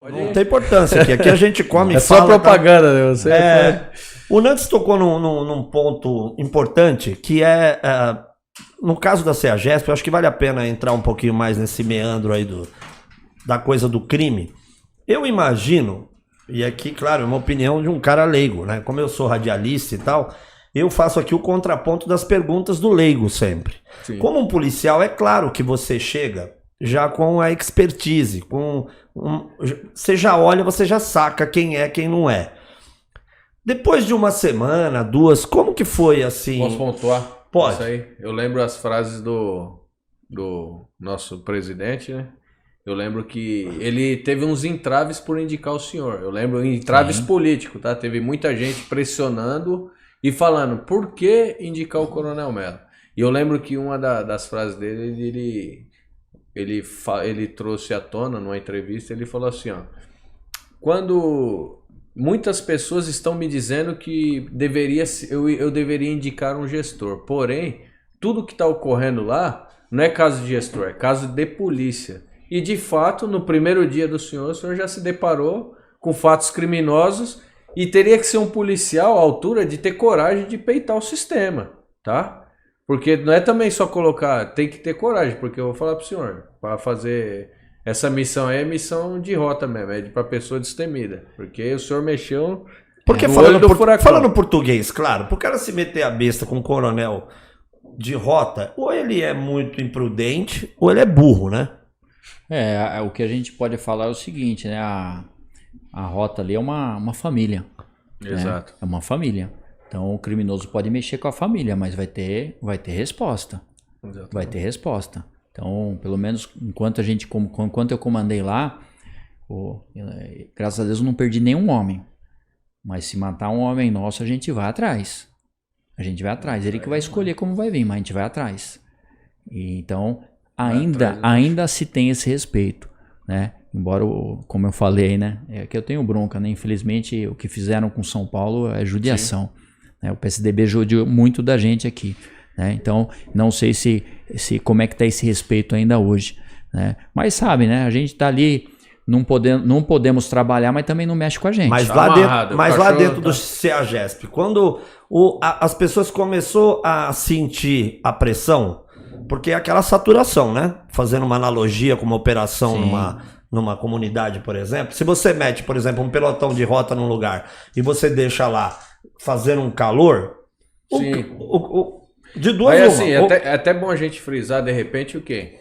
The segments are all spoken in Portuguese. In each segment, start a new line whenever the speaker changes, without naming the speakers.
Não tem importância aqui. Aqui a gente come e
fala. É só propaganda,
tá?
Né? Você
O Nantes tocou num ponto importante, que é, no caso da CEAGESP, eu acho que vale a pena entrar um pouquinho mais nesse meandro aí da coisa do crime. Eu imagino, e aqui, claro, é uma opinião de um cara leigo, né? Como eu sou radialista e tal, eu faço aqui o contraponto das perguntas do leigo sempre. Sim. Como um policial, é claro que você chega já com a expertise, você já olha, você já saca quem é, quem não é. Depois de uma semana, 2, como que foi assim?
Posso pontuar?
Pode.
Isso aí. Eu lembro as frases do nosso presidente, né? Eu lembro que ele teve uns entraves por indicar o senhor. Eu lembro entraves políticos, tá? Teve muita gente pressionando e falando, por que indicar o Coronel Mello? E eu lembro que uma das frases dele, ele trouxe à tona numa entrevista, ele falou assim, ó, quando muitas pessoas estão me dizendo que eu deveria indicar um gestor, porém, tudo que está ocorrendo lá não é caso de gestor, é caso de polícia. E de fato, no primeiro dia do senhor, o senhor já se deparou com fatos criminosos e teria que ser um policial à altura de ter coragem de peitar o sistema, tá? Porque não é também só colocar, tem que ter coragem, porque eu vou falar pro senhor, para fazer essa missão aí é missão de rota mesmo, é para pessoa destemida, porque o senhor mexeu
porque
no olho do furacão.
Falando português, claro, pro cara se meter a besta com um coronel de rota, ou ele é muito imprudente, ou ele é burro, né?
O que a gente pode falar é o seguinte, né? A rota ali é uma família.
Exato.
Né? É uma família. Então o criminoso pode mexer com a família, mas vai ter resposta. Exatamente. Vai ter resposta. Então, pelo menos enquanto eu comandei lá, graças a Deus eu não perdi nenhum homem. Mas se matar um homem nosso, a gente vai atrás. A gente vai atrás. Ele que vai escolher como vai vir, mas a gente vai atrás. E, então, ainda se tem esse respeito, né? Embora, como eu falei, né? É que eu tenho bronca, né? Infelizmente, o que fizeram com São Paulo é judiação. Né? O PSDB judiou muito da gente aqui. Né? Então, não sei se como é que está esse respeito ainda hoje. Né? Mas sabe, né? A gente está ali, não podemos trabalhar, mas também não mexe com a gente.
Mas lá dentro do CEAGESP, quando as pessoas começaram a sentir a pressão, porque é aquela saturação, né? Fazendo uma analogia com uma operação numa comunidade, por exemplo. Se você mete, por exemplo, um pelotão de rota num lugar e você deixa lá fazendo um calor, de duas
uma. Assim, é até bom a gente frisar, de repente, o quê?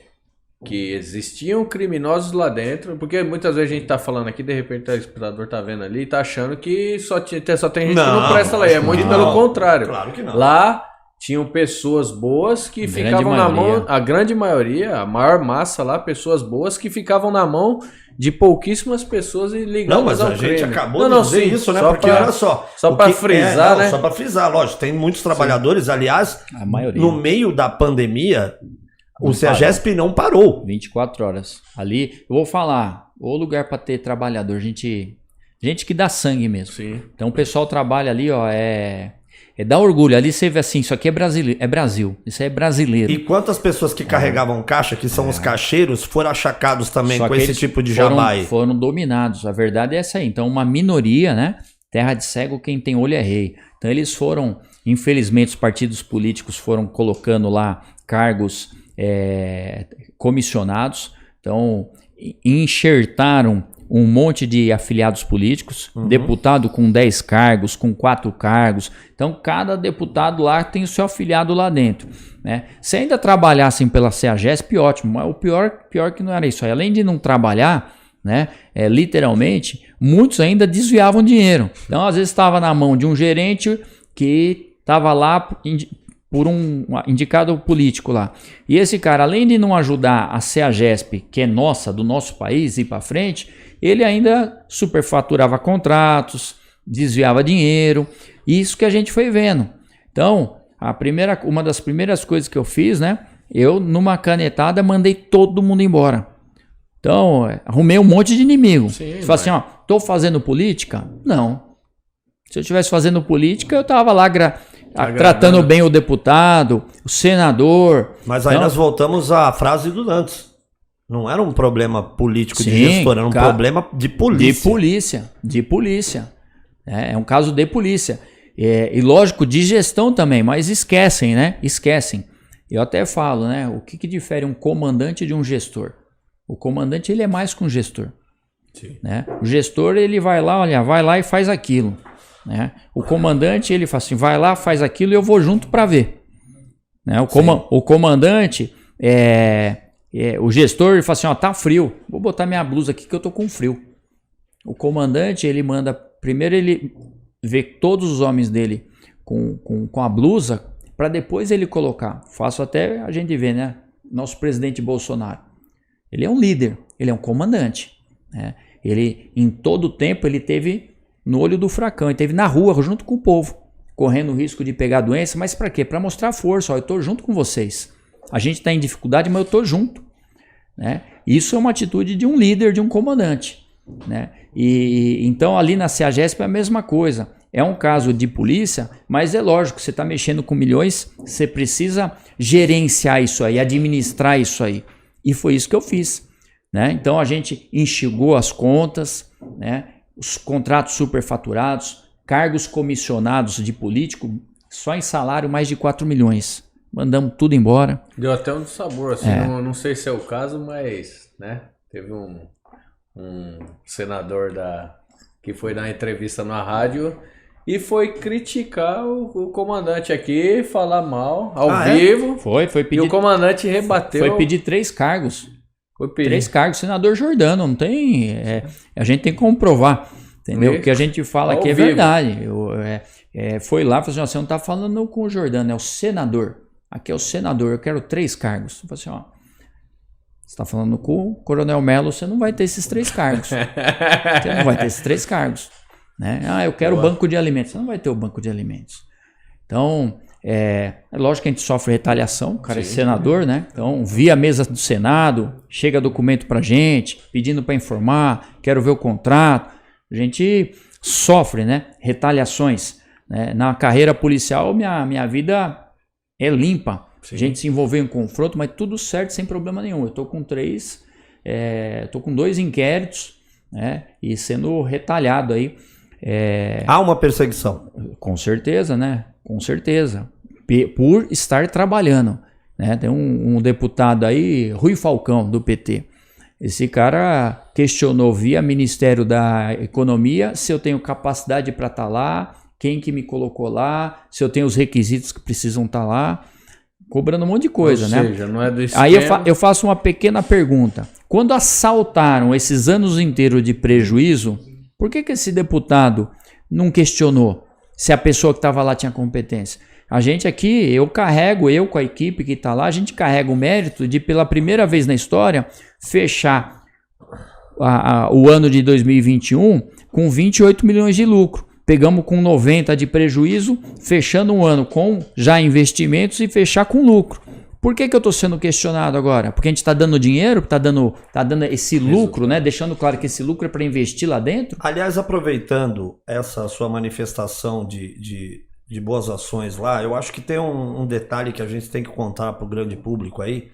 Que existiam criminosos lá dentro, porque muitas vezes a gente tá falando aqui, de repente o espectador tá vendo ali e tá achando que só tem gente que não presta lá. É muito pelo contrário.
Claro que não.
Lá tinham pessoas boas que ficavam na mão, a grande maioria, a maior massa lá, pessoas boas que ficavam na mão de pouquíssimas pessoas e ligadas ao crime. Não, mas a gente acabou de dizer isso, né? Porque olha só.
Só
para frisar, né?
Só para frisar, lógico, tem muitos trabalhadores, aliás,
a maioria.
No meio da pandemia, o CEAGESP não parou.
24 horas. Ali, eu vou falar, o lugar para ter trabalhador, gente que dá sangue mesmo.
Sim.
Então o pessoal trabalha ali, ó, dá orgulho. Ali você vê assim, isso aqui é Brasil. Isso é brasileiro.
E quantas pessoas que carregavam caixa, que são os caixeiros, foram achacados também com esse tipo de jabá aí?
Foram dominados. A verdade é essa aí. Então uma minoria, né? Terra de cego, quem tem olho é rei. Então eles foram, infelizmente, os partidos políticos foram colocando lá cargos comissionados. Então enxertaram um monte de afiliados políticos, deputado com 10 cargos, com 4 cargos. Então, cada deputado lá tem o seu afiliado lá dentro. Né? Se ainda trabalhassem pela CEAGESP, ótimo. Mas o pior que não era isso. Além de não trabalhar, né, literalmente, muitos ainda desviavam dinheiro. Então, às vezes, estava na mão de um gerente que estava lá por um indicado político lá. E esse cara, além de não ajudar a CEAGESP, que é nossa, do nosso país, ir para frente, ele ainda superfaturava contratos, desviava dinheiro, isso que a gente foi vendo. Então, uma das primeiras coisas que eu fiz, né? Eu, numa canetada, mandei todo mundo embora. Então, arrumei um monte de inimigo. Você fala assim, ó, tô fazendo política? Não. Se eu estivesse fazendo política, eu tava lá tratando bem o deputado, o senador.
Mas aí nós voltamos à frase do Nantes. Não era um problema político de
Sim,
gestor, era um problema de polícia.
De polícia. É um caso de polícia. E lógico, de gestão também, mas esquecem, né? Esquecem. Eu até falo, né? O que difere um comandante de um gestor? O comandante, ele é mais que um gestor.
Sim.
Né? O gestor, ele vai lá e faz aquilo. Né? O comandante, ele fala assim, vai lá, faz aquilo e eu vou junto para ver. Né? O comandante, o gestor, ele fala assim, ó, tá frio, vou botar minha blusa aqui que eu tô com frio. O comandante, ele manda, primeiro ele vê todos os homens dele com a blusa, para depois ele colocar. Faço até a gente ver, né? Nosso presidente Bolsonaro. Ele é um líder, ele é um comandante. Né? Ele, em todo o tempo, ele teve no olho do furacão, ele teve na rua junto com o povo, correndo o risco de pegar doença, mas para quê? Para mostrar força, ó, eu estou junto com vocês. A gente está em dificuldade, mas eu estou junto. Né? Isso é uma atitude de um líder, de um comandante. Né? E então ali na CEAGESP é a mesma coisa. É um caso de polícia, mas é lógico, você está mexendo com milhões, você precisa gerenciar isso aí, administrar isso aí. E foi isso que eu fiz. Né? Então a gente enxugou as contas, né? Os contratos superfaturados, cargos comissionados de político, só em salário mais de 4 milhões. Mandamos tudo embora.
Deu até um sabor, assim, não sei se é o caso, mas né? Teve um senador que foi dar entrevista na rádio e foi criticar o comandante aqui, falar mal, ao vivo.
Foi pedir,
e o comandante rebateu.
Foi pedir 3 cargos. 3 cargos, senador Jordano, não tem. A gente tem que comprovar, entendeu? O que a gente fala aqui é verdade. Foi lá e falou assim: ó, você não está falando com o Jordano, é o senador. Aqui é o senador, eu quero 3 cargos. Eu falei assim: ó, você está falando com o Coronel Melo, você não vai ter esses 3 cargos. Você não vai ter esses 3 cargos. Né? Ah, eu quero o banco de alimentos. Você não vai ter o banco de alimentos. Então. É lógico que a gente sofre retaliação, o cara é senador, né? Então, via a mesa do Senado, chega documento pra gente, pedindo para informar, quero ver o contrato. A gente sofre, né? Retaliações. Né? Na carreira policial, minha vida é limpa. Sim. A gente se envolveu em confronto, mas tudo certo, sem problema nenhum. Eu tô com 2 inquéritos, né? E sendo retalhado aí.
Há uma perseguição.
Com certeza, né? Com certeza. Por estar trabalhando. Né? Tem um deputado aí, Rui Falcão, do PT. Esse cara questionou via Ministério da Economia se eu tenho capacidade para estar lá, quem que me colocou lá, se eu tenho os requisitos que precisam estar lá, cobrando um monte de coisa. Ou seja,
não é do
esquema. Aí eu faço uma pequena pergunta. Quando assaltaram esses anos inteiros de prejuízo, por que esse deputado não questionou se a pessoa que estava lá tinha competência? A gente aqui, eu com a equipe que está lá, a gente carrega o mérito de, pela primeira vez na história, fechar o ano de 2021 com 28 milhões de lucro. Pegamos com 90 de prejuízo, fechando um ano com já investimentos e fechar com lucro. Por que eu estou sendo questionado agora? Porque a gente está dando dinheiro, está dando esse lucro, né? Deixando claro que esse lucro é para investir lá dentro.
Aliás, aproveitando essa sua manifestação de boas ações lá, eu acho que tem um detalhe que a gente tem que contar para o grande público aí,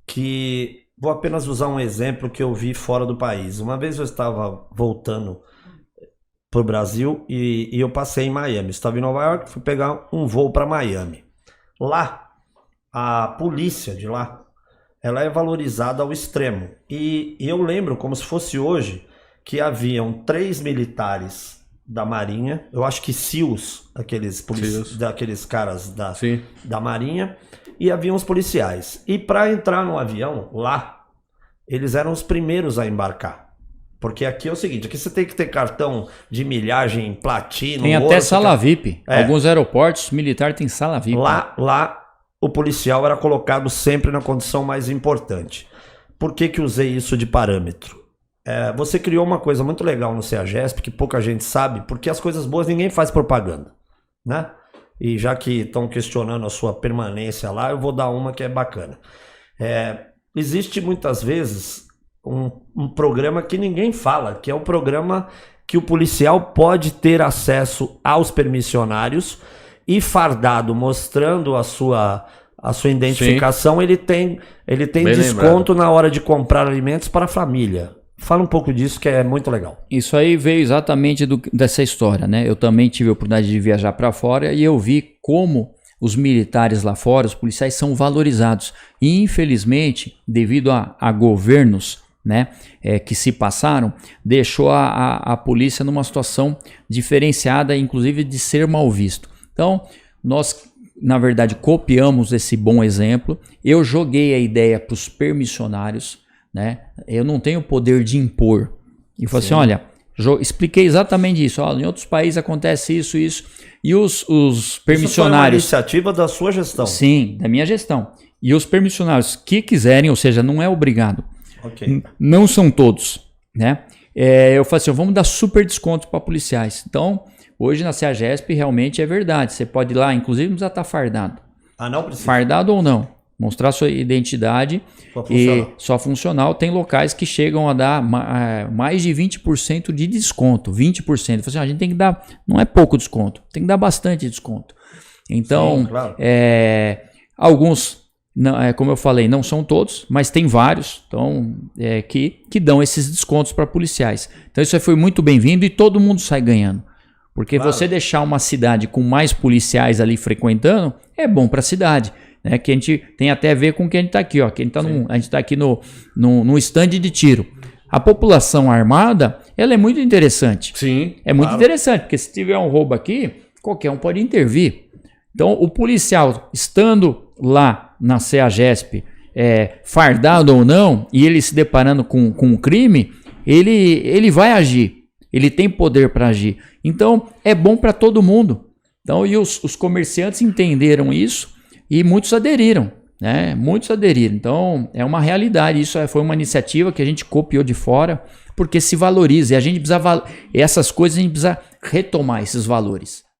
que vou apenas usar um exemplo que eu vi fora do país. Uma vez eu estava voltando para o Brasil e eu passei em Miami. Estava em Nova York, fui pegar um voo para Miami. Lá, a polícia de lá, ela é valorizada ao extremo. E eu lembro, como se fosse hoje, que haviam 3 militares da Marinha, eu acho que SEALs, daqueles caras da Marinha, e haviam os policiais. E para entrar no avião, lá, eles eram os primeiros a embarcar. Porque aqui é o seguinte, aqui você tem que ter cartão de milhagem platino.
Tem até sala VIP. Alguns aeroportos militares têm sala VIP.
Lá o policial era colocado sempre na condição mais importante. Por que usei isso de parâmetro? Você criou uma coisa muito legal no CEAGESP, que pouca gente sabe, porque as coisas boas ninguém faz propaganda, né? E já que estão questionando a sua permanência lá, eu vou dar uma que é bacana. Existe muitas vezes um programa que ninguém fala, que é o programa que o policial pode ter acesso aos permissionários e fardado, mostrando a sua a sua identificação, ele tem
Bem
desconto na hora de comprar alimentos para a família. Fala um pouco disso, que é muito legal.
Isso aí veio exatamente dessa história, né? Eu também tive a oportunidade de viajar para fora e eu vi como os militares lá fora, os policiais, são valorizados. E infelizmente, devido a governos, né, que se passaram, deixou a polícia numa situação diferenciada, inclusive de ser mal visto. Então, nós, na verdade, copiamos esse bom exemplo. Eu joguei a ideia para os permissionários, né? Eu não tenho poder de impor. E falei assim, olha, expliquei exatamente isso. Ó, em outros países acontece isso. E os permissionários... Isso foi uma
iniciativa da sua gestão?
Sim, da minha gestão. E os permissionários que quiserem, ou seja, não é obrigado.
Okay.
Não são todos, né? Eu falei assim, vamos dar super desconto para policiais. Então, hoje na CEAGESP realmente é verdade. Você pode ir lá, inclusive não precisa estar fardado.
Ah, não precisa?
Fardado ou não. Mostrar sua identidade e só funcional. Tem locais que chegam a dar mais de 20% de desconto. 20%. Eu falei assim, a gente tem que dar, não é pouco desconto, tem que dar bastante desconto. Então, sim, claro. Alguns, não, como eu falei, não são todos, mas tem vários então, que dão esses descontos para policiais. Então isso aí foi muito bem-vindo e todo mundo sai ganhando. Porque claro, você deixar uma cidade com mais policiais ali frequentando é bom para a cidade. Né, que a gente tem até a ver com o que a gente está aqui. Ó, que a gente está aqui no stand de tiro. A população armada, ela é muito interessante.
Sim.
É muito interessante, porque se tiver um roubo aqui, qualquer um pode intervir. Então, o policial, estando lá na CEAGESP, fardado ou não, e ele se deparando com um crime, ele vai agir. Ele tem poder para agir. Então, é bom para todo mundo. Então, e os comerciantes entenderam isso, e muitos aderiram, né? Muitos aderiram. Então, é uma realidade. Isso foi uma iniciativa que a gente copiou de fora, porque se valoriza. E a gente precisa essas coisas a gente precisa retomar esses valores.